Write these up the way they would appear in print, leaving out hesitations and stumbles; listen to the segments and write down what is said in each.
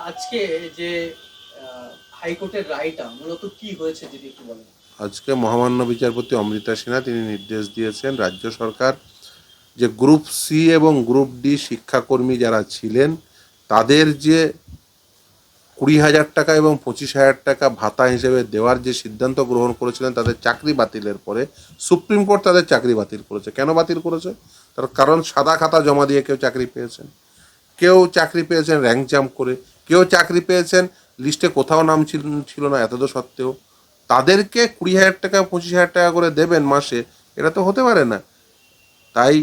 আজকে যে হাইকোর্টের রায়টা মূলত কি হয়েছে যদি একটু বলেন। আজকে মহামান্য বিচারপতি অমৃতা সিনহা তিনি নির্দেশ দিয়েছেন রাজ্য সরকার যে গ্রুপ সি এবং গ্রুপ ডি শিক্ষাকর্মী যারা ছিলেন তাদের যে 20,000 টাকা এবং 25,000 টাকা ভাতা হিসেবে দেওয়ার যে সিদ্ধান্ত গ্রহণ করেছিলেন তাদের চাকরি বাতিলের পরে সুপ্রিম কোর্ট তাদের চাকরি বাতিল করেছে। কেন বাতিল করেছে? তার কারণ সাদা খাতা জমা দিয়ে কেউ চাকরি পেয়েছেন, কেউ চাকরি পেয়েছেন র্যাঙ্ক জাম্প করে, কেউ চাকরি পেয়েছেন লিস্টে কোথাও নাম ছিল না এত সত্ত্বেও। তাদেরকে 20,000 টাকা 25,000 টাকা করে দেবেন মাসে, এটা তো হতে পারে না। তাই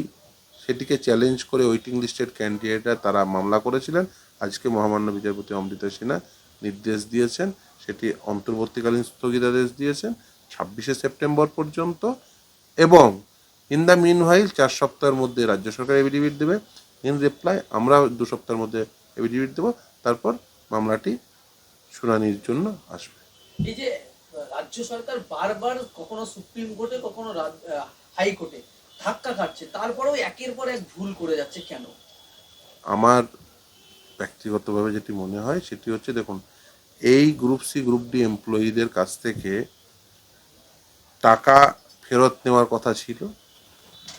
সেটিকে চ্যালেঞ্জ করে ওয়েটিং লিস্টেড ক্যান্ডিডেটরা তারা মামলা করেছিলেন। আজকে মহামান্য বিচারপতি অমৃতা সিনহা নির্দেশ দিয়েছেন, সেটি অন্তর্বর্তীকালীন স্থগিতাদেশ দিয়েছেন 26শে সেপ্টেম্বর পর্যন্ত। এবং ইন দ্য মিন হোয়াইল 4 সপ্তাহের মধ্যে রাজ্য সরকার এফিডেভিট দেবে। ইন রিপ্লাই আমরা 2 সপ্তাহের মধ্যে এফিডেভিট দেবো, তারপর মামলাটি শুনানির জন্য আসবে। এই যে রাজ্য সরকার বারবার কখনো সুপ্রিম কোর্টে কখনো হাইকোর্টে ধাক্কা খাচ্ছে, তারপরেও একের পর এক ভুল করে যাচ্ছে কেন? আমার ব্যক্তিগতভাবে যেটি মনে হয় সেটি হচ্ছে, দেখুন, এই গ্রুপ সি গ্রুপ ডি এমপ্লয়ীদের কাছ থেকে টাকা ফেরত নেওয়ার কথা ছিল,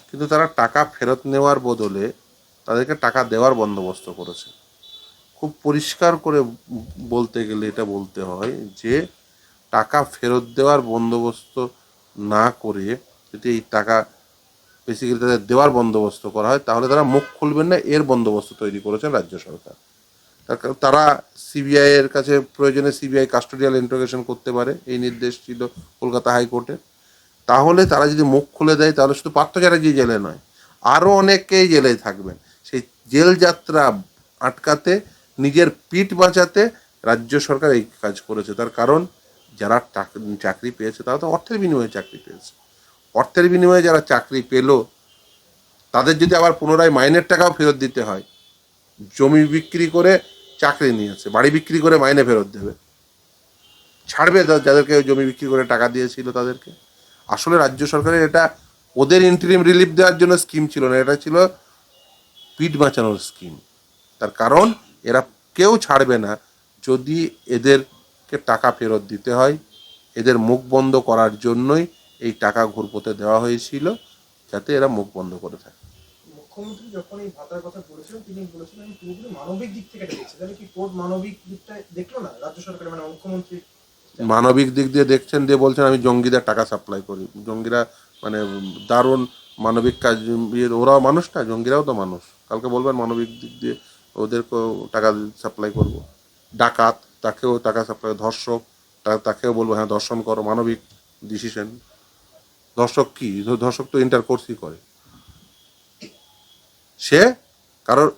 কিন্তু তারা টাকা ফেরত নেওয়ার বদলে তাদেরকে টাকা দেওয়ার বন্দোবস্ত করেছে। খুব পরিষ্কার করে বলতে গেলে এটা বলতে হয় যে টাকা ফেরত দেওয়ার বন্দোবস্ত না করে যদি এই টাকা বেসিক্যালি তাদের দেওয়ার বন্দোবস্ত করা হয় তাহলে তারা মুখ খুলবেন না, এর বন্দোবস্ত তৈরি করেছেন রাজ্য সরকার। তারা সিবিআই এর কাছে প্রয়োজনে সিবিআই কাস্টোডিয়াল ইন্টারোগেশন করতে পারে, এই নির্দেশ ছিল কলকাতা হাইকোর্টের। তাহলে তারা যদি মুখ খুলে দেয় তাহলে শুধু পার্থ চ্যাটার্জি জেলে নয়, আরও অনেকেই জেলে থাকবেন। সেই জেল যাত্রা আটকাতে, নিজের পিঠ বাঁচাতে রাজ্য সরকার এই কাজ করেছে। তার কারণ যারা চাকরি পেয়েছে তারা তো অর্থের বিনিময়ে চাকরি পেয়েছে। অর্থের বিনিময়ে যারা চাকরি পেল তাদের যদি আবার পুনরায় মাইনের টাকাও ফেরত দিতে হয়, জমি বিক্রি করে চাকরি নিয়েছে, বাড়ি বিক্রি করে মাইনে ফেরত দেবে, ছাড়বে যাদেরকে জমি বিক্রি করে টাকা দিয়েছিল তাদেরকে? আসলে রাজ্য সরকারের এটা ওদের ইন্টারিম রিলিফ দেওয়ার জন্য স্কিম ছিল না, এটা ছিল পিঠ বাঁচানোর স্কিম। তার কারণ এরা কেউ ছাড়বে না যদি এদেরকে টাকা ফেরত দিতে হয়। এদের মুখ বন্ধ করার জন্যই এই টাকা ঘুরপথে দেওয়া হয়েছিল, যাতে এরা মুখ বন্ধ করে থাকে। মুখ্যমন্ত্রী যখন এই ভাতার কথা বলেছিলেন তিনি বলেছিলেন পুরোপুরি মানবিক দিক থেকে দেখছে, তাহলে কি কোর্ট মানবিক দিকটা দেখলো না রাজ্য সরকার মানে মুখ্যমন্ত্রী? মানবিক দিক দিয়ে দেখছেন, দিয়ে বলছেন আমি জঙ্গিদের টাকা সাপ্লাই করি। জঙ্গিরা মানে দারুণ মানবিক কাজ, ওরাও মানুষ না, জঙ্গিরাও তো মানুষ। কালকে বলবেন মানবিক দিক দিয়ে ওদেরকেও টাকা সাপ্লাই করব। ডাকাত, তাকেও টাকা সাপ্লাই, ধর্ষক তাকেও বলবো হ্যাঁ ধর্ষণ করো, মানবিক ডিসিশন। ধর্ষক কি, ধর্ষক তো ইন্টারকোর্সই করে, সে কারোর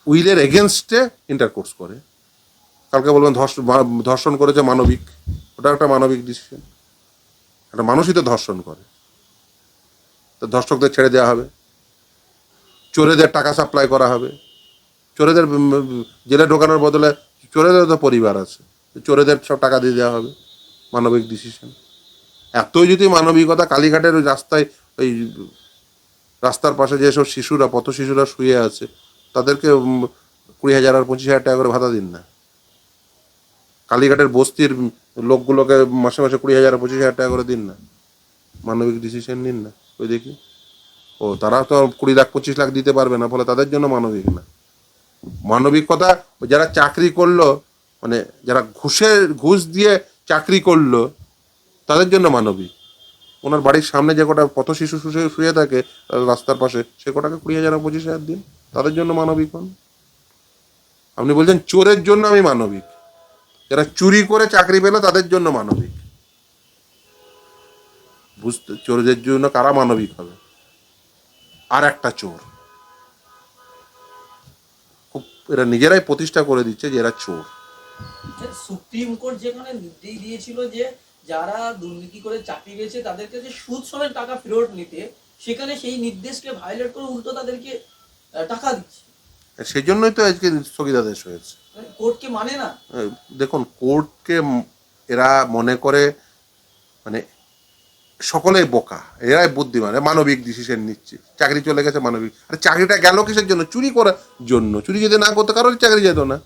উইলের এগেনস্টে ইন্টারকোর্স করে। কালকে বলবেন ধর্ষণ করেছে মানবিক, ওটা একটা মানবিক ডিসিশন। একটা মানুষই তো ধর্ষণ করে, তো ধর্ষকদের ছেড়ে দেওয়া হবে, চোরেদের টাকা সাপ্লাই করা হবে। চোরেদের জেলে ঢোকানোর বদলে চোরেদের তো পরিবার আছে, চোরেদের সব টাকা দিয়ে দেওয়া হবে, মানবিক ডিসিশন। এতই যদি মানবিকতা, কালীঘাটের ওই রাস্তায় ওই রাস্তার পাশে যেসব শিশুরা, পথ শিশুরা শুয়ে আছে তাদেরকে 20,000 আর 25,000 টাকা করে ভাতা দিন না। কালীঘাটের বস্তির লোকগুলোকে মাসে মাসে 20,000 আর 25,000 টাকা করে দিন না। মানবিক ডিসিশন নিন না, ওই দেখি। ও তারা তো 20 লাখ 25 লাখ দিতে পারবে না, ফলে তাদের জন্য মানবিক না। মানবিকতা যারা চাকরি করলো, মানে যারা ঘুষ দিয়ে চাকরি করলো তাদের জন্য মানবিক। ওনার বাড়ির সামনে যে কটা পথ শিশু শুয়ে থাকে রাস্তার পাশে, সে কটাকে 20,000 আর 25,000 দিন, তাদের জন্য মানবিক হন। আপনি বলছেন চোরের জন্য আমি মানবিক, যারা চুরি করে চাকরি পেলো তাদের জন্য মানবিক। বুঝতে, চোরদের জন্য কারা মানবিক হবে? আর একটা চোর, খুব এরা নিজেরাই প্রতিষ্ঠা করে দিচ্ছে যে এরা চোর। সুপ্রিম কোর্ট যেখানে নির্দেশ দিয়েছিল যে যারা দুর্নীতি করে চাকরি পেয়েছে তাদেরকে যে সুদ সমেত টাকা ফেরত নিতে, সেখানে সেই নির্দেশকে ভায়োলেট করে উল্টো তাদেরকে টাকা দিচ্ছে। সেই জন্যই তো আজকে স্থগিতাদেশ হয়েছে। কোর্টকে মানে না। দেখুন, কোর্টকে এরা মনে করে, মানে সকলেই বোকা, এরাই বুদ্ধিমান, মানবিক ডিসিশন নিচ্ছে, চাকরি চলে গেছে মানবিক। আরে চাকরিটা গেল কিসের জন্য? চুরি করার জন্য। চুরি যদি না করতে কারোর চাকরি যেত না।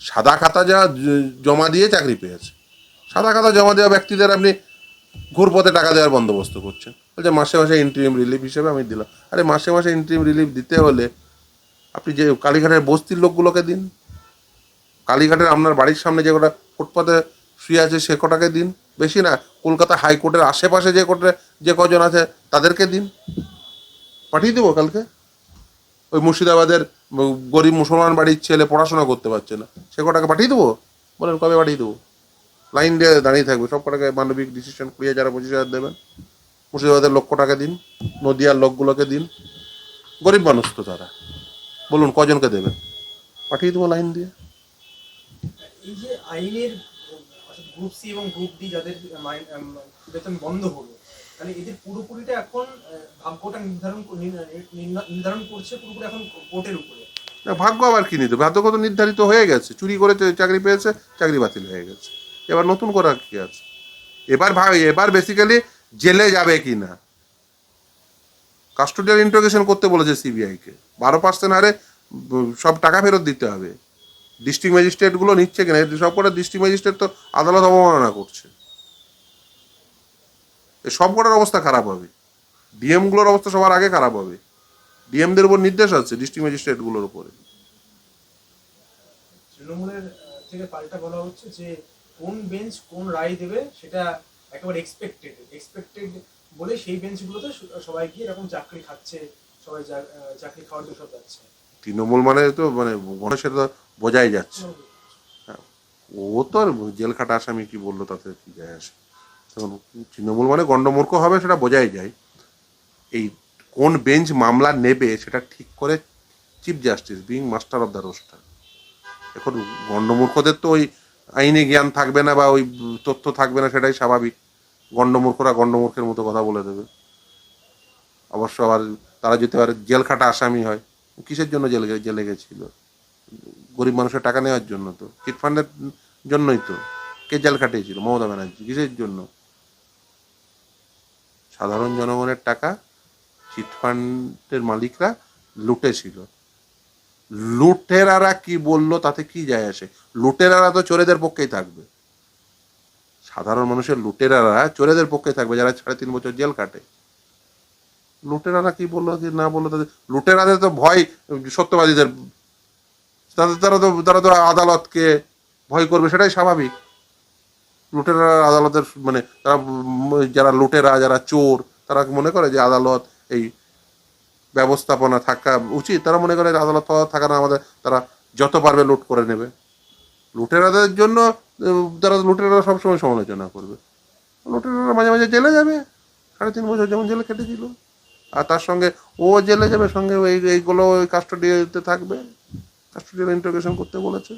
সাদা খাতা যা জমা দিয়ে চাকরি পেয়েছে, সাদা খাতা জমা দেওয়া ব্যক্তিদের আপনি ঘুরপথে টাকা দেওয়ার বন্দোবস্ত করছেন, বলছে মাসে মাসে ইন্টারিম রিলিফ হিসেবে আমি দিলাম। আরে মাসে মাসে ইন্টারিম রিলিফ দিতে হলে আপনি যে কালীঘাটের বস্তির লোকগুলোকে দিন, কালীঘাটের আপনার বাড়ির সামনে যে কটা ফুটপাতে শুয়ে আছে সে কটাকে দিন, বেশি না, কলকাতা হাইকোর্টের আশেপাশে যে কজন আছে তাদেরকে দিন, পাঠিয়ে দেবো কালকে। ওই মুর্শিদাবাদের গরিব মুসলমান বাড়ির ছেলে পড়াশোনা করতে পারছে না, সে কটাকে পাঠিয়ে দেবো? বলেন কবে পাঠিয়ে দেবো? লাইন দিয়ে দাঁড়িয়ে থাকবে, সব কটাকে মানবিক ডিসিশন 20,000 25,000 দেবেন। মুর্শিদাবাদের লক্ষ টাকা দিন, নদিয়ার লোকগুলোকে দিন, গরিব মানুষ তো তারা, বলুন কজনকে দেবেন? পাঠিয়ে দেবো লাইন দিয়ে। এই যে আইনের গ্রুপ সি এবং গ্রুপ ডি যাদের বেতন বন্ধ হলো, তাহলে এদের পুরোপুরিটা এখন ভাগ্যটা নির্ধারণ করছে পুরোপুরি এখন কোর্টের উপরে। না, ভাগ্য আবার কি নিতে? ভাগ্য তো নির্ধারিত হয়ে গেছে, চুরি করে চাকরি পেয়েছে, চাকরি বাতিল হয়ে গেছে, এবার নতুন করার কি আছে? এবার বেসিক্যালি জেলে যাবে কি না, কাস্টোডিয়াল ইন্টারোগেশন করতে বলেছে সিবিআইকে, 12% হারে সব টাকা ফেরত দিতে হবে। ডিস্ট্রিক্ট ম্যাজিস্ট্রেটগুলো নিচ্ছে কিনা, সব কটা ডিস্ট্রিক্ট ম্যাজিস্ট্রেট তো আদালত অবমাননা করছে, সব কটার অবস্থা খারাপ হবে। ডিএমগুলোর অবস্থা সবার আগে খারাপ হবে, ডিএমদের উপর নির্দেশ আছে ডিস্ট্রিক্ট ম্যাজিস্ট্রেটগুলোর উপরে। তৃণমূলের থেকে পাল্টা বলা হচ্ছে যে কোন বেঞ্চ কোন রায় দেবে সেটা একেবারে এক্সপেক্টেড বলে সেই বেঞ্চগুলোতে সবাই গিয়ে এরকম চাকরি খাচ্ছে, সবাই চাকরি খাওয়ার জন্য সব যাচ্ছে। তৃণমূল মানে তো মানে সেটা তো বোঝাই যাচ্ছে। হ্যাঁ, ও তো আর জেল খাটা আসামি কি বললো তাতে কি যায় আসে? তখন তৃণমূল মানে গণ্ডমূর্খ হবে সেটা বোঝাই যায়। এই কোন বেঞ্চ মামলা নেবে সেটা ঠিক করে chief justice, being master of the roster. এখন গণ্ডমূর্খদের তো ওই আইনে জ্ঞান থাকবে না বা ওই তথ্য থাকবে না, সেটাই স্বাভাবিক। গণ্ডমূর্খরা গণ্ডমূর্খের মতো কথা বলে দেবে। অবশ্য আবার তারা যদি আবার জেল খাটা আসামি হয়, কিসের জন্য জেলে গেছিল? গরিব মানুষের টাকা নেওয়ার জন্য, তো চিটফান্ডের জন্যই তো। কে জেল খাটিয়েছিল? মমতা ব্যানার্জি। কিসের জন্য? সাধারণ জনগণের টাকা চিটফান্ডের মালিকরা লুটেছিল। লুটেরারা কি বললো তাতে কি যায় আসে? লুটেরারা তো চোরেদের পক্ষেই থাকবে। সাধারণ মানুষের লুটেরারা চোরেদের পক্ষে থাকবে, যারা 3.5 বছর জেল কাটে। লুটেরারা কি বললো কি না বললো, তাদের লুটেরাদের তো ভয় সত্যবাদীদের, তারা তো আদালতকে ভয় করবে, সেটাই স্বাভাবিক। লুটেরা আদালতের মানে তারা যারা লুটেরা, যারা চোর, তারা মনে করে যে আদালত এই ব্যবস্থাপনা থাকা উচিত। তারা মনে করে যে আদালত থাকা না, আমাদের তারা যত পারবে লুট করে নেবে। লুটেরাদের জন্য তারা লুটেরা সবসময় সমালোচনা করবে। লুটেরারা মাঝে মাঝে জেলে যাবে, 3.5 বছর যেমন জেলে কেটেছিল, আর তার সঙ্গে ও জেলে যাবে, সঙ্গে এইগুলো ওই কাস্টোডিয়াতে থাকবে, কাস্টোডিয়াল ইন্টারোগেশন করতে বলেছে।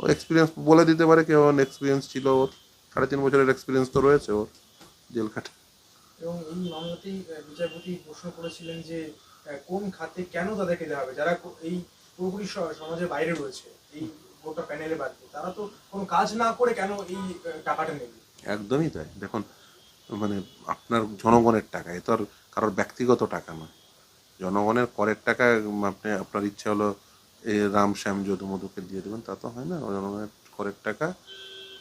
ও এক্সপিরিয়েন্স বলে দিতে পারে, কেমন এক্সপিরিয়েন্স ছিল ওর, 3.5 বছরের এক্সপিরিয়েন্স তো রয়েছে ওর জেল খাটে। এবং এই মামলাতেই বিচারপতি প্রশ্ন করেছিলেন যে কোন খাতে কেন তাদেরকে দেওয়া হবে, যারা এই পুরোপুরি সমাজের বাইরে রয়েছে, এই গোটা প্যানেলে বাদে, তারা তো কোনো কাজ না করে কেন এই টাকাটা নেবে? একদমই তাই। দেখুন, মানে আপনার জনগণের টাকা, এ তো আর কারোর ব্যক্তিগত টাকা নয়। জনগণের করের টাকা আপনি আপনার ইচ্ছা হলো এ রাম শ্যাম যদু মধুকে দিয়ে দেবেন, তা তো হয় না। জনগণের করের টাকা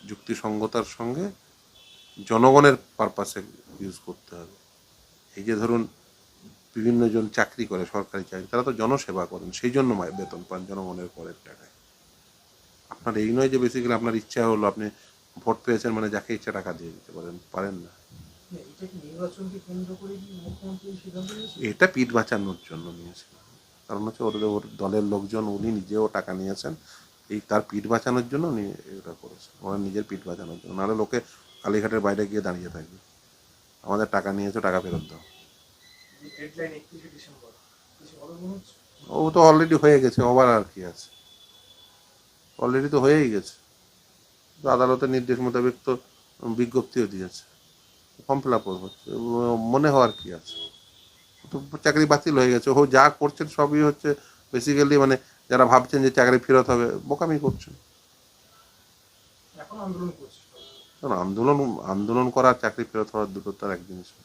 যুক্তিসঙ্গতার সঙ্গে জনগণের পারপাসে ইউজ করতে হবে। এই যে ধরুন বিভিন্ন জন চাকরি করে, সরকারি চাকরি, তারা তো জনসেবা করেন, সেই জন্য বেতন পান জনগণের করের টাকায়। আপনার এই নয় যে বেসিক্যালি আপনার ইচ্ছা হলো আপনি ভোট পেয়েছেন মানে যাকে ইচ্ছা টাকা দিয়ে দিতে পারেন না। এটা কি নির্বাচনকে কেন্দ্র করে কি মুখ্যমন্ত্রী সিদ্ধান্ত নিয়েছে? এটা পিঠ বাঁচানোর জন্য নিয়েছিল, কারণ হচ্ছে ওর দলের লোকজন, উনি নিজেও টাকা নিয়েছেন, এই তার পিঠ বাঁচানোর জন্য উনি এটা করেছেন, ওনার নিজের পিঠ বাঁচানোর জন্য। নাহলে লোকে কালীঘাটের বাইরে গিয়ে দাঁড়িয়ে থাকবে, আমাদের টাকা নিয়েছো, টাকা ফেরত দাও। ডেডলাইন 31 ডিসেম্বর, কিছু হবে মনে হচ্ছে? ও তো অলরেডি হয়ে গেছে, ওবার আর কি আছে, অলরেডি তো হয়েই গেছে। তো আদালতের নির্দেশ মোতাবেক তো বিজ্ঞপ্তিও দিয়েছে, ফর্ম ফিল আপ হচ্ছে, মনে হওয়ার কি আছে? তো চাকরি বাতিল হয়ে গেছে। ও যা করছেন সবই হচ্ছে বেসিক্যালি মানে যারা ভাবছেন যে চাকরি ফেরত হবে, বোকামি করছেন। এখন আন্দোলন করছে। কারণ আন্দোলন আন্দোলন করা আর চাকরি ফেরত হওয়ার দুটো তার এক জিনিস না।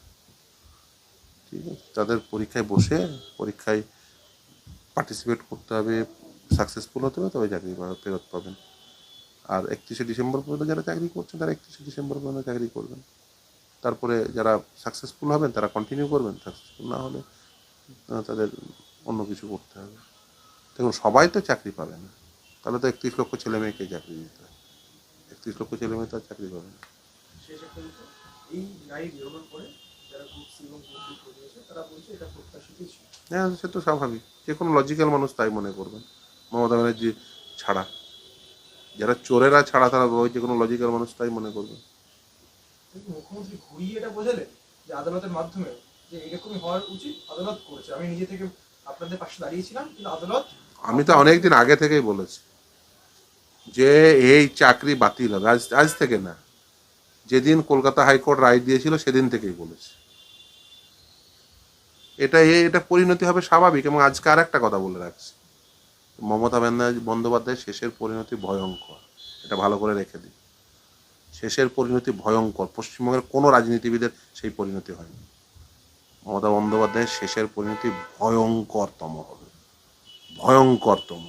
ঠিক আছে, তাদের পরীক্ষায় বসে পরীক্ষায় পার্টিসিপেট করতে হবে, সাকসেসফুল হতে হবে, তবে চাকরি ফেরত পাবেন। আর 31শে ডিসেম্বর পর্যন্ত যারা চাকরি করছেন তারা 31শে ডিসেম্বর পর্যন্ত চাকরি করবেন। তারপরে যারা সাকসেসফুল হবেন তারা কন্টিনিউ করবেন, সাকসেসফুল না হলে তাদের অন্য কিছু করতে হবে। দেখুন সবাই তো চাকরি পাবে না, তাহলে তো 31 লক্ষ ছেলে মেয়েকে চাকরি দিতে হয়, 31 লক্ষ ছেলে মেয়ে তো আর চাকরি পাবে না। শেষ একটা বিষয়, এই রায় বেরোনোর পরে যারা গ্রুপ সি এবং গ্রুপ ডি করিয়েছে তারা বলছে এটা প্রত্যাশিত ছিল। হ্যাঁ, সে তো স্বাভাবিক, যে কোনো লজিক্যাল মানুষ তাই মনে করবেন, মমতা ব্যানার্জি ছাড়া। যারা চোরেরা ছাড়া তারা ওই যে কোনো লজিক্যাল মানুষ তাই মনে করবে। কিন্তু মুখ্যমন্ত্রী ঘুরিয়ে এটা বোঝালেন যে আদালতের মাধ্যমে যে এরকমই হওয়ার উচিত, আদালত করেছে, আমি নিজে থেকে আপনাদের পাশে দাঁড়িয়েছিলাম কিন্তু আদালত। আমি তো অনেকদিন আগে থেকেই বলেছি যে এই চাকরি বাতিল হবে, আজ আজ থেকে না, যেদিন কলকাতা হাইকোর্ট রায় দিয়েছিল সেদিন থেকেই বলেছি। এটা পরিণতি হবে স্বাভাবিক। এবং আজকে আর একটা কথা বলে রাখছি, মমতা বন্দ্যোপাধ্যায়ের শেষের পরিণতি ভয়ঙ্কর, এটা ভালো করে রেখে দিই। শেষের পরিণতি ভয়ঙ্কর, পশ্চিমবঙ্গের কোনো রাজনীতিবিদের সেই পরিণতি হয়নি। মমতা বন্দ্যোপাধ্যায়ের শেষের পরিণতি ভয়ঙ্করতম হবে, ভয়ঙ্করতম।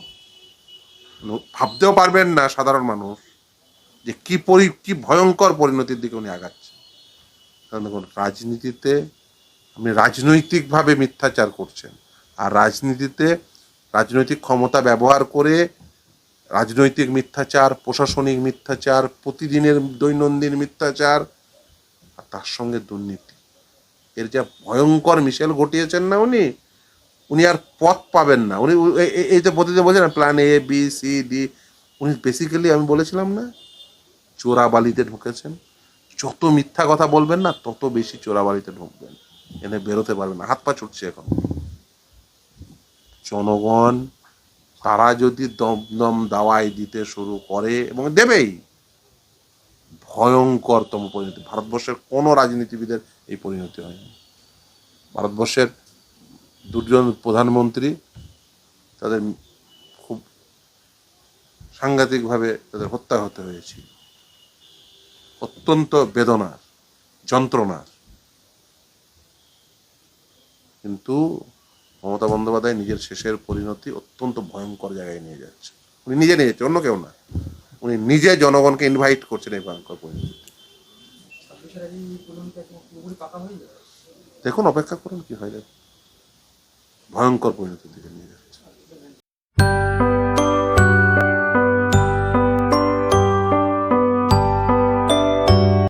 ভাবতেও পারবেন না সাধারণ মানুষ যে কি ভয়ঙ্কর পরিণতির দিকে উনি আগাচ্ছেন। কারণ দেখুন, রাজনীতিতে আপনি রাজনৈতিকভাবে মিথ্যাচার করছেন, আর রাজনৈতিক ক্ষমতা ব্যবহার করে রাজনৈতিক মিথ্যাচার, প্রশাসনিক মিথ্যাচার, প্রতিদিনের দৈনন্দিন মিথ্যাচার, আর তার সঙ্গে দুর্নীতি, এর যা ভয়ঙ্কর মিশেল ঘটিয়েছেন না উনি আর পথ পাবেন না। উনি এই যে প্রতিদিন বলছেন plan A B C D, উনি বেসিক্যালি আমি বলেছিলাম না, চোরাবালিতে ঢুকেছেন। যত মিথ্যা কথা বলবেন না তত বেশি চোরাবালিতে ঢুকবেন, এনে বেরোতে পারবেন না, হাত পা ছুটছে এখন। জনগণ তারা যদি দমদম দাওয়াই দিতে শুরু করে, এবং দেবেই, ভয়ঙ্করতম পরিণতি। ভারতবর্ষের কোনো রাজনীতিবিদের এই পরিণতি হয়নি। ভারতবর্ষের দুজন প্রধানমন্ত্রী, তাদের খুব সাংঘাতিকভাবে তাদের হত্যা হতে হয়েছিল, অত্যন্ত বেদনার, যন্ত্রণার। কিন্তু মমতা বন্দ্যোপাধ্যায় নিজের শেষের পরিণতি অত্যন্ত ভয়ঙ্কর জায়গায় নিয়ে যাচ্ছে। উনি নিজে নিয়ে যাচ্ছে, অন্য কেউ না। উনি নিজে জনগণকে ইনভাইট করছেন এই ভয়ঙ্কর পরিণতি। পুরোপুরি পাকা হয়ে যাবে। দেখুন, অপেক্ষা করুন কি হয়, ভয়ঙ্কর পরিণতির দিকে নিয়ে যাচ্ছে।